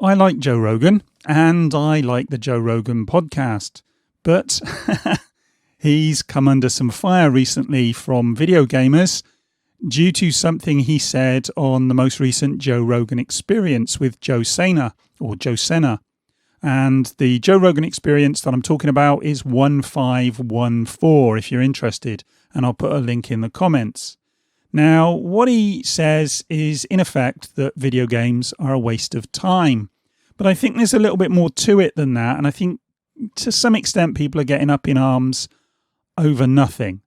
I like Joe Rogan and I like the Joe Rogan podcast, but he's come under some fire recently from video gamers due to something he said on the most recent Joe Rogan Experience with Joe Senna. And the Joe Rogan Experience that I'm talking about is 1514 if you're interested, and I'll put a link in the comments. Now, what he says is, in effect, that video games are a waste of time. But I think there's a little bit more to it than that, and I think to some extent people are getting up in arms over nothing.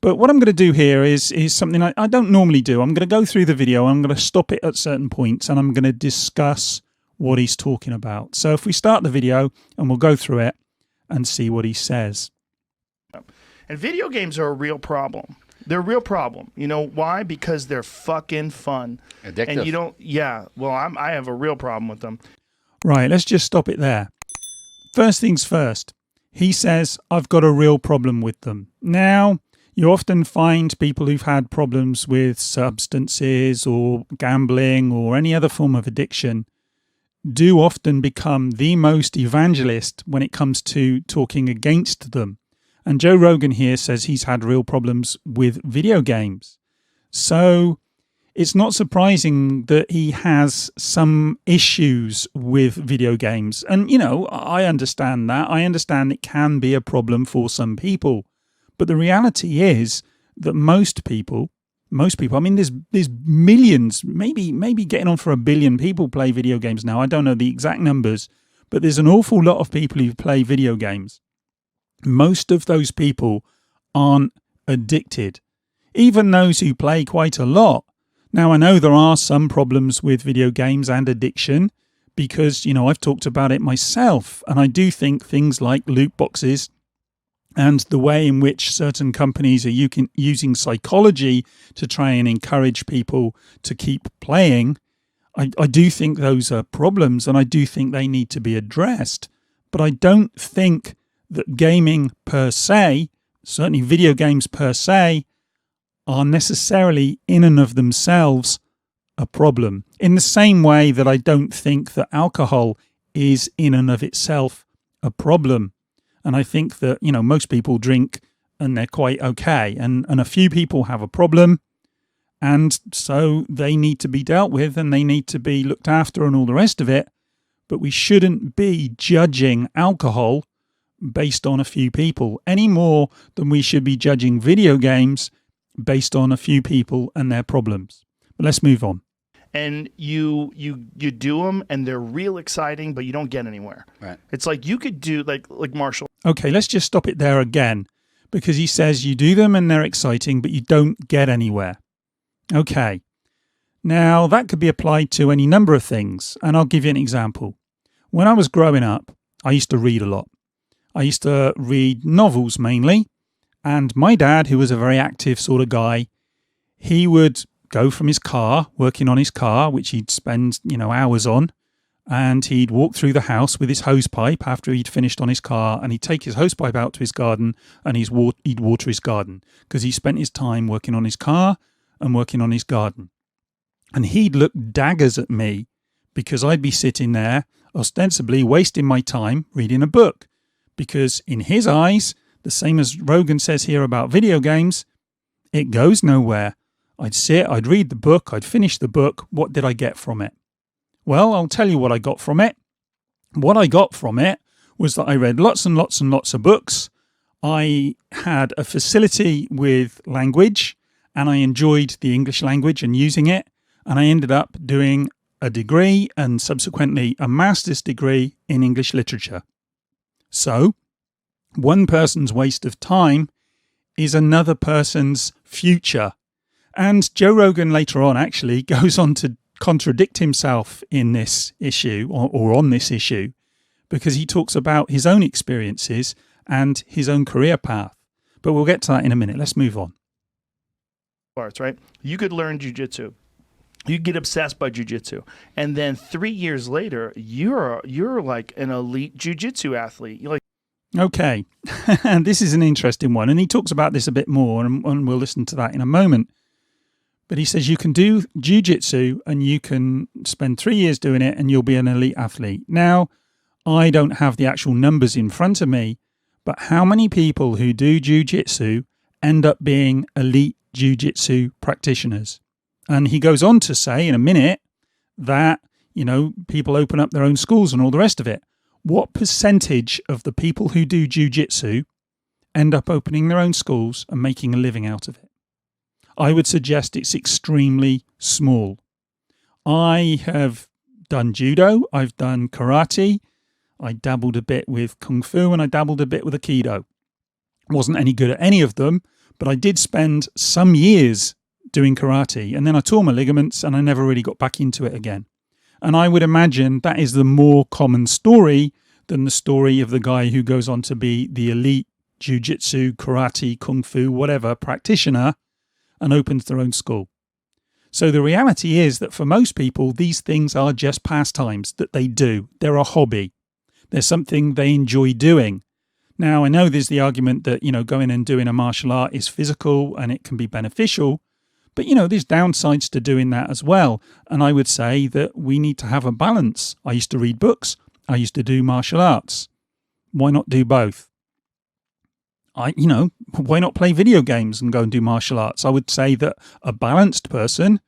But what I'm going to do here is something I don't normally do. I'm going to go through the video, I'm going to stop it at certain points, and I'm going to discuss what he's talking about. So if we start the video, and we'll go through it and see what he says. And video games are a real problem. They're a real problem. You know why? Because they're fucking fun. Addictive. And you don't, I have a real problem with them. Right, let's just stop it there. First things first, he says, I've got a real problem with them. Now, you often find people who've had problems with substances or gambling or any other form of addiction do often become the most evangelist when it comes to talking against them. And Joe Rogan here says he's had real problems with video games. So it's not surprising that he has some issues with video games. And, you know, I understand that. I understand it can be a problem for some people. But the reality is that most people, I mean, there's millions, maybe getting on for 1 billion people play video games now. I don't know the exact numbers, but there's an awful lot of people who play video games. Most of those people aren't addicted, even those who play quite a lot. Now, I know there are some problems with video games and addiction because, you know, I've talked about it myself, and I do think things like loot boxes and the way in which certain companies are using psychology to try and encourage people to keep playing, I do think those are problems, and I do think they need to be addressed. But I don't think that gaming per se, certainly video games per se, are necessarily in and of themselves a problem. In the same way that I don't think that alcohol is in and of itself a problem. And I think that, you know, most people drink and they're quite okay. And a few people have a problem. And so they need to be dealt with and they need to be looked after and all the rest of it. But we shouldn't be judging alcohol based on a few people any more than we should be judging video games based on a few people and their problems. But let's move on. And you do them and they're real exciting, but you don't get anywhere. Right. It's like you could do like Marshall. Okay, let's just stop it there again, because he says you do them and they're exciting, but you don't get anywhere. Okay. Now, that could be applied to any number of things, and I'll give you an example. When I was growing up, I used to read a lot. I used to read novels mainly, and my dad, who was a very active sort of guy, he would go from his car, working on his car, which he'd spend, you know, hours on, and he'd walk through the house with his hose pipe after he'd finished on his car, and he'd take his hose pipe out to his garden, and he'd water his garden, because he spent his time working on his car and working on his garden. And he'd look daggers at me because I'd be sitting there ostensibly wasting my time reading a book, because in his eyes, the same as Rogan says here about video games, it goes nowhere. I'd sit, I'd read the book, I'd finish the book. What did I get from it? Well, I'll tell you what I got from it. What I got from it was that I read lots and lots and lots of books. I had a facility with language, and I enjoyed the English language and using it. And I ended up doing a degree and subsequently a master's degree in English literature. So, one person's waste of time is another person's future. And Joe Rogan later on actually goes on to contradict himself in this issue or on this issue, because he talks about his own experiences and his own career path. But we'll get to that in a minute. Let's move on. Arts, right? You could learn jiu-jitsu. You get obsessed by jiu-jitsu. And then 3 years later, you're like an elite jiu-jitsu athlete. You're like, okay, and this is an interesting one. And he talks about this a bit more, and we'll listen to that in a moment. But he says you can do jiu-jitsu and you can spend 3 years doing it and you'll be an elite athlete. Now, I don't have the actual numbers in front of me, but how many people who do jiu-jitsu end up being elite jiu-jitsu practitioners? And he goes on to say in a minute that, people open up their own schools and all the rest of it. What percentage of the people who do jiu-jitsu end up opening their own schools and making a living out of it? I would suggest it's extremely small. I have done judo, I've done karate, I dabbled a bit with kung fu, and I dabbled a bit with aikido. Wasn't any good at any of them, but I did spend some years doing karate, and then I tore my ligaments and I never really got back into it again. And I would imagine that is the more common story than the story of the guy who goes on to be the elite jiu-jitsu, karate, kung fu, whatever practitioner and opens their own school. So the reality is that for most people, these things are just pastimes that they do. They're a hobby. They're something they enjoy doing. Now, I know there's the argument that, going and doing a martial art is physical and it can be beneficial. But, there's downsides to doing that as well. And I would say that we need to have a balance. I used to read books. I used to do martial arts. Why not do both? Why not play video games and go and do martial arts? I would say that a balanced person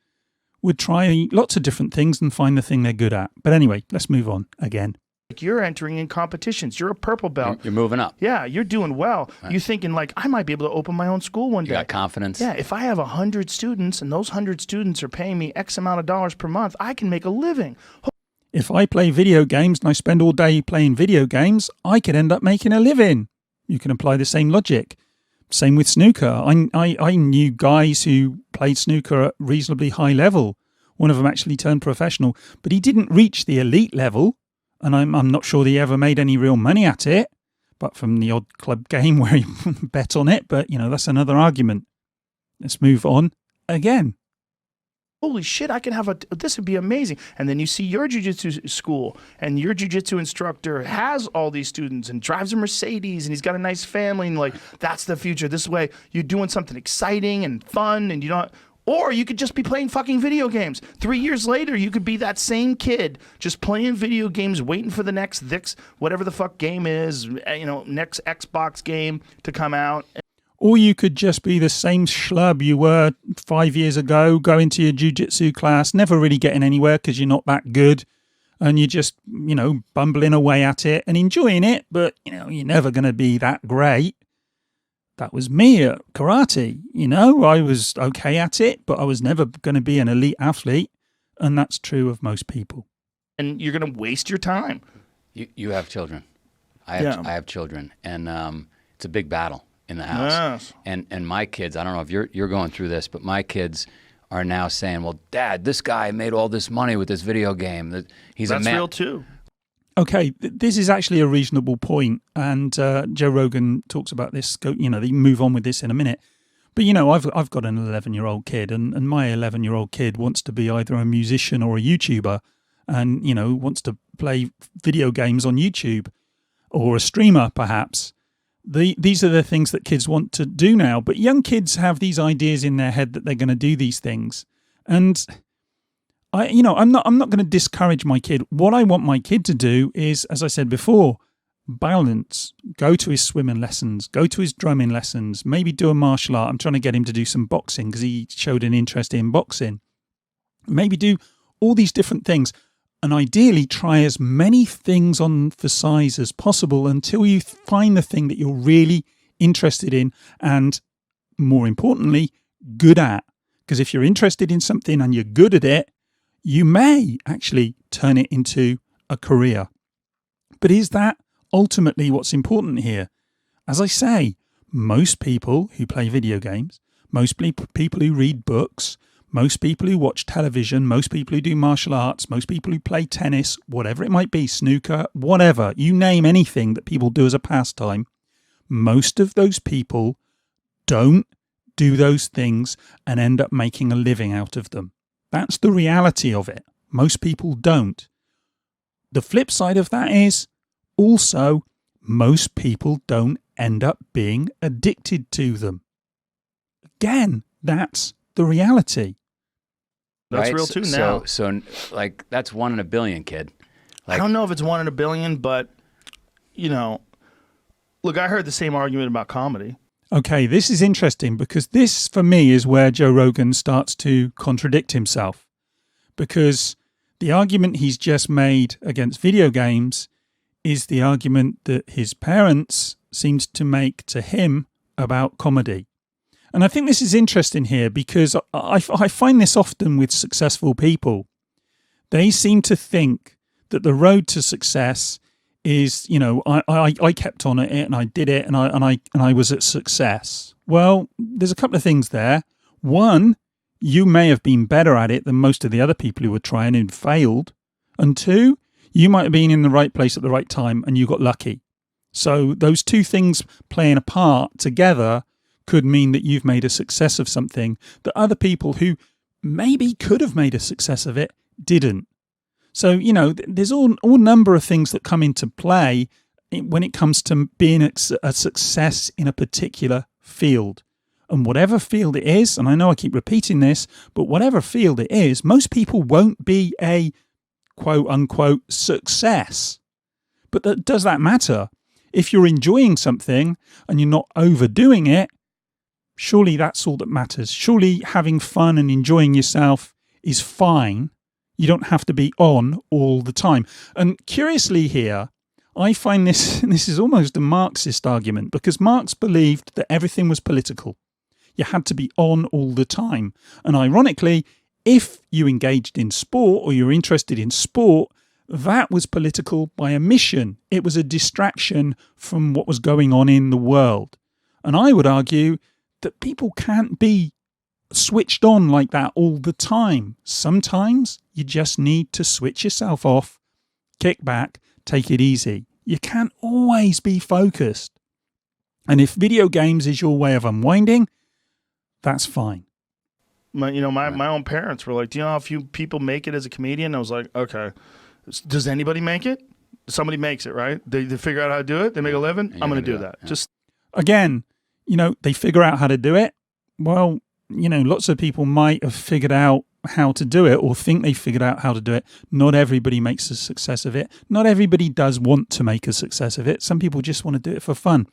would try lots of different things and find the thing they're good at. But anyway, let's move on again. You're entering in competitions. You're a purple belt. You're moving up. Yeah, you're doing well. Right. You're thinking I might be able to open my own school one day. You got confidence. Yeah, if I have 100 students and those 100 students are paying me X amount of dollars per month, I can make a living. If I play video games and I spend all day playing video games, I could end up making a living. You can apply the same logic. Same with snooker. I knew guys who played snooker at reasonably high level. One of them actually turned professional, but he didn't reach the elite level. And I'm not sure that he ever made any real money at it, but from the odd club game where he bet on it. But, that's another argument. Let's move on again. Holy shit, this would be amazing. And then you see your jiu-jitsu school and your jiu-jitsu instructor has all these students and drives a Mercedes and he's got a nice family and that's the future. This way you're doing something exciting and fun and or you could just be playing fucking video games. 3 years later, you could be that same kid just playing video games, waiting for the next whatever the fuck game is, next Xbox game to come out. Or you could just be the same schlub you were 5 years ago, going to your jiu-jitsu class, never really getting anywhere because you're not that good. And you're just, bumbling away at it and enjoying it, but, you're never going to be that great. That was me at karate. I was okay at it, but I was never going to be an elite athlete. And that's true of most people. And you're going to waste your time. You have children. I have children. And it's a big battle in the house. Yes. And my kids, I don't know if you're going through this, but my kids are now saying, well, Dad, this guy made all this money with this video game. That's real too. Okay, this is actually a reasonable point, and Joe Rogan talks about this. They move on with this in a minute. But I've got an 11-year-old kid, and my 11-year-old kid wants to be either a musician or a YouTuber, and wants to play video games on YouTube, or a streamer perhaps. These are the things that kids want to do now. But young kids have these ideas in their head that they're going to do these things, and I'm not going to discourage my kid. What I want my kid to do is, as I said before, balance. Go to his swimming lessons, go to his drumming lessons, maybe do a martial art. I'm trying to get him to do some boxing because he showed an interest in boxing. Maybe do all these different things and ideally try as many things on for size as possible until you find the thing that you're really interested in and, more importantly, good at. Because if you're interested in something and you're good at it, you may actually turn it into a career. But is that ultimately what's important here? As I say, most people who play video games, most people who read books, most people who watch television, most people who do martial arts, most people who play tennis, whatever it might be, snooker, whatever, you name anything that people do as a pastime, most of those people don't do those things and end up making a living out of them. That's the reality of it. Most people don't. The flip side of that is also most people don't end up being addicted to them. Again, that's the reality. That's right? real too now. So like that's 1 in a billion, kid. I don't know if it's 1 in a billion, but look, I heard the same argument about comedy. Okay, this is interesting because this, for me, is where Joe Rogan starts to contradict himself. Because the argument he's just made against video games is the argument that his parents seemed to make to him about comedy. And I think this is interesting here because I find this often with successful people. They seem to think that the road to success is, I kept on at it and I did it and I was at success. Well, there's a couple of things there. One, you may have been better at it than most of the other people who were trying and failed. And two, you might have been in the right place at the right time and you got lucky. So those two things playing a part together could mean that you've made a success of something that other people who maybe could have made a success of it didn't. So, there's all number of things that come into play when it comes to being a success in a particular field. And whatever field it is, and I know I keep repeating this, but whatever field it is, most people won't be a quote-unquote success. But does that matter? If you're enjoying something and you're not overdoing it, surely that's all that matters. Surely having fun and enjoying yourself is fine. You don't have to be on all the time. And curiously here, I find this is almost a Marxist argument because Marx believed that everything was political. You had to be on all the time. And ironically, if you engaged in sport or you're interested in sport, that was political by omission. It was a distraction from what was going on in the world. And I would argue that people can't be switched on like that all the time. Sometimes you just need to switch yourself off, kick back, take it easy. You can't always be focused. And if video games is your way of unwinding, that's fine. My own parents were like, do you know how few people make it as a comedian? I was like, okay, does anybody make it? Somebody makes it, right? They figure out how to do it. They make a living. I'm going to do that. Yeah. Just again, they figure out how to do it. Well, lots of people might have figured out how to do it or think they figured out how to do it. Not everybody makes a success of it. Not everybody does want to make a success of it. Some people just want to do it for fun.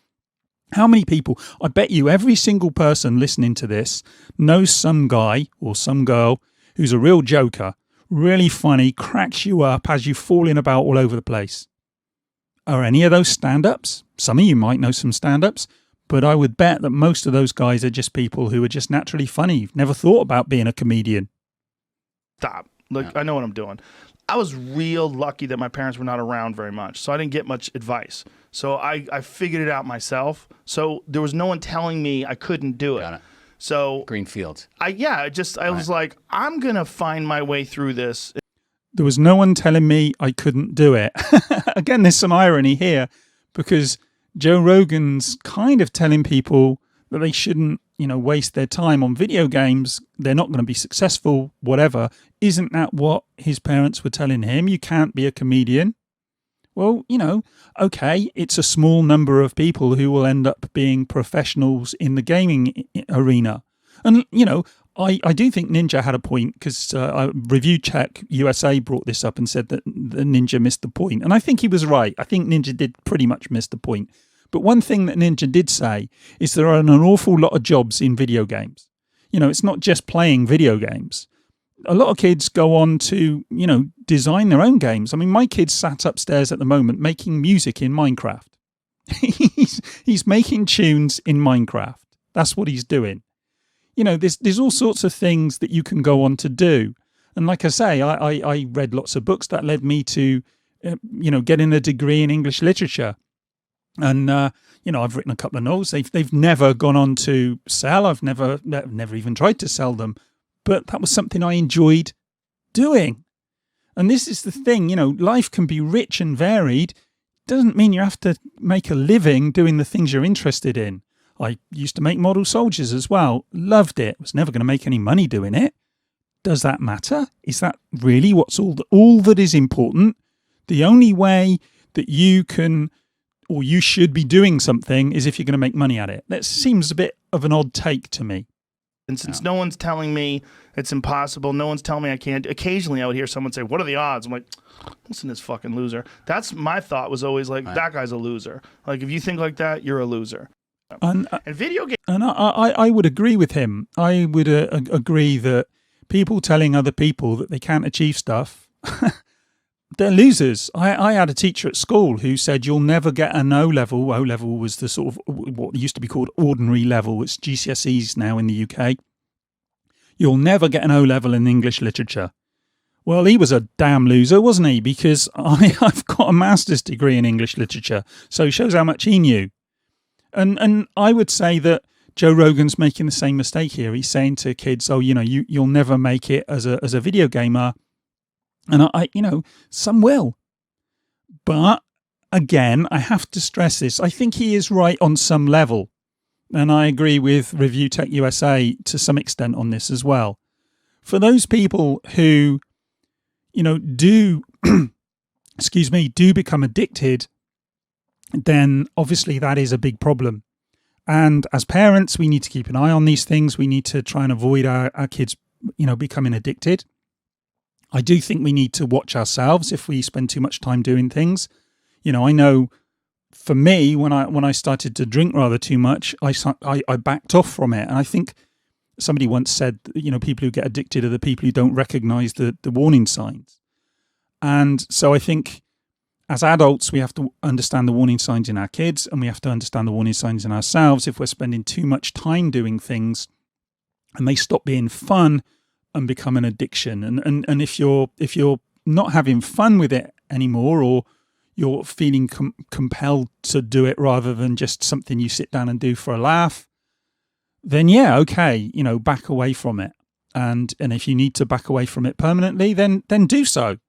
How many people, I bet you every single person listening to this knows some guy or some girl who's a real joker, really funny, cracks you up, has you falling about all over the place. Are any of those stand-ups? Some of you might know some stand-ups. But I would bet that most of those guys are just people who are just naturally funny. Never thought about being a comedian. Stop. Look, I know what I'm doing. I was real lucky that my parents were not around very much, so I didn't get much advice. So I figured it out myself. So there was no one telling me I couldn't do it. Got it. So green fields. I was like, I'm gonna find my way through this. There was no one telling me I couldn't do it. Again, there's some irony here because Joe Rogan's kind of telling people that they shouldn't, waste their time on video games. They're not going to be successful, whatever. Isn't that what his parents were telling him? You can't be a comedian. Well, okay, it's a small number of people who will end up being professionals in the gaming arena. And, I do think Ninja had a point because Review Check USA brought this up and said that the Ninja missed the point. And I think he was right. I think Ninja did pretty much miss the point. But one thing that Ninja did say is there are an awful lot of jobs in video games. It's not just playing video games. A lot of kids go on to, design their own games. I mean, my kid's sat upstairs at the moment making music in Minecraft. He's making tunes in Minecraft. That's what he's doing. There's all sorts of things that you can go on to do. And like I say, I read lots of books that led me to, getting a degree in English literature. And, I've written a couple of novels. They've never gone on to sell. I've never even tried to sell them. But that was something I enjoyed doing. And this is the thing, life can be rich and varied. Doesn't mean you have to make a living doing the things you're interested in. I used to make model soldiers as well. Loved it. Was never going to make any money doing it. Does that matter? Is that really what's all that is important? The only way that you can or you should be doing something is if you're going to make money at it. That seems a bit of an odd take to me. And since no one's telling me it's impossible, no one's telling me I can't. Occasionally, I would hear someone say, "What are the odds?" I'm like, "Listen to this fucking loser." That's my thought. Was always like, "That guy's a loser." Like, if you think like that, you're a loser. And video games. And I would agree with him. I would agree that people telling other people that they can't achieve stuff, they're losers. I had a teacher at school who said, "You'll never get an O level." O level was the sort of what used to be called ordinary level. It's GCSEs now in the UK. "You'll never get an O level in English literature." Well, he was a damn loser, wasn't he? Because I've got a master's degree in English literature, so it shows how much he knew. And I would say that Joe Rogan's making the same mistake here. He's saying to kids, "Oh, you'll never make it as a video gamer." And I some will. But again, I have to stress this. I think he is right on some level. And I agree with Review Tech USA to some extent on this as well. For those people who, do, do become addicted, then obviously that is a big problem. And as parents, we need to keep an eye on these things. We need to try and avoid our kids, becoming addicted. I do think we need to watch ourselves if we spend too much time doing things. I know for me, when I started to drink rather too much, I backed off from it. And I think somebody once said, people who get addicted are the people who don't recognize the warning signs. And so I think as adults, we have to understand the warning signs in our kids, and we have to understand the warning signs in ourselves if we're spending too much time doing things and they stop being fun and become an addiction. And if you're not having fun with it anymore, or you're feeling compelled to do it rather than just something you sit down and do for a laugh, then okay, back away from it. And if you need to back away from it permanently, then do so.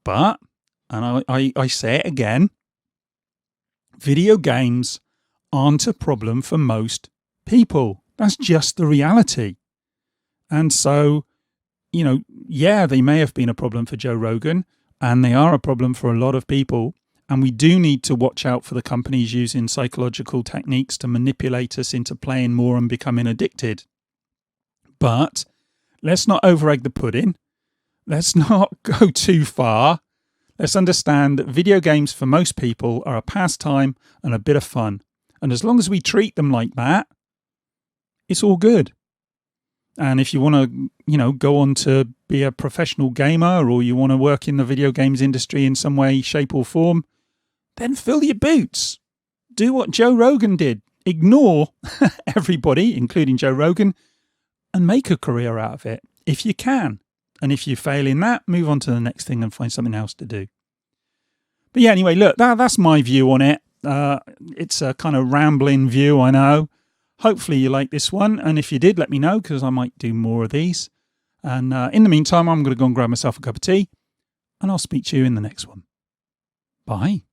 But, and I say it again, video games aren't a problem for most people. That's just the reality. And so, they may have been a problem for Joe Rogan, and they are a problem for a lot of people. And we do need to watch out for the companies using psychological techniques to manipulate us into playing more and becoming addicted. But let's not over-egg the pudding. Let's not go too far. Let's understand that video games for most people are a pastime and a bit of fun. And as long as we treat them like that, it's all good. And if you want to, go on to be a professional gamer, or you want to work in the video games industry in some way, shape or form, then fill your boots. Do what Joe Rogan did. Ignore everybody, including Joe Rogan, and make a career out of it if you can. And if you fail in that, move on to the next thing and find something else to do. But yeah, anyway, look, that's my view on it. It's a kind of rambling view, I know. Hopefully you like this one. And if you did, let me know, because I might do more of these. And in the meantime, I'm going to go and grab myself a cup of tea, and I'll speak to you in the next one. Bye.